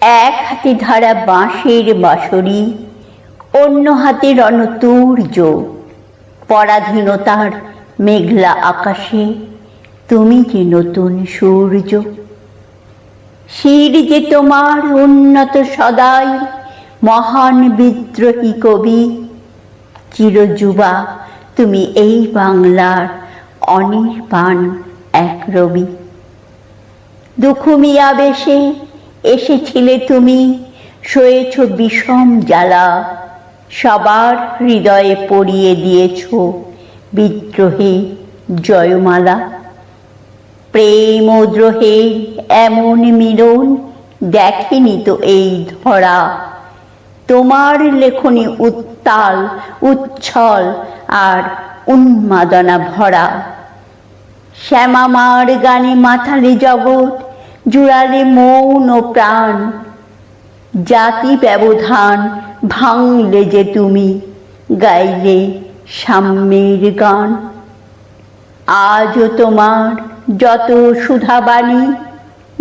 এক হাতে ধারা বাঁশের বাঁশরি, অন্য হাতে রণতুর্য। পরাধীনতার মেঘলা আকাশে তুমি যে নতুন সূর্য। শির যে তোমার উন্নত সদাই, মহান বিদ্রোহী কবি। চিরযুবা তুমি এই বাংলার অনির্বাণ এক রবি। দুখুমি আবেশে এসেছিলে তুমি, সয়েছ বিষম জ্বালা। সবার হৃদয়ে পরিয়ে দিয়েছ বিদ্রোহে জয়মালা। প্রেম ও দ্রোহে এমন মিলন দেখেনি তো এই ধরা। তোমার লেখনী উত্তাল উচ্ছল আর উন্মাদনা ভরা। শ্যামামার গানে মাথালে জগৎ, জুড়ালে মৌন প্রাণ। জাতি ব্যবধান ভাঙলে যে তুমি, গাইলে সাম্যের গান। আজও তোমার যত সুধাবাণী,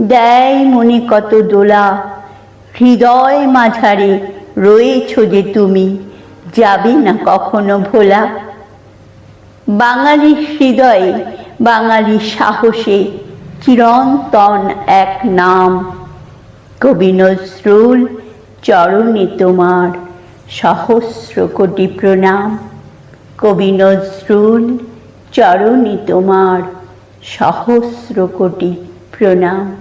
দেয় মনে কত দোলা। হৃদয় মাঝারে রয়েছ যে তুমি, যাবে না কখনো ভোলা। বাঙালি হৃদয়ে বাঙালি সাহসে চিরন্তন এক নাম। কবি নজরুল, চরণে তোমার সহস্র কোটি প্রণাম। কবি নজরুল, চরণে তোমার সহস্র কোটি প্রণাম।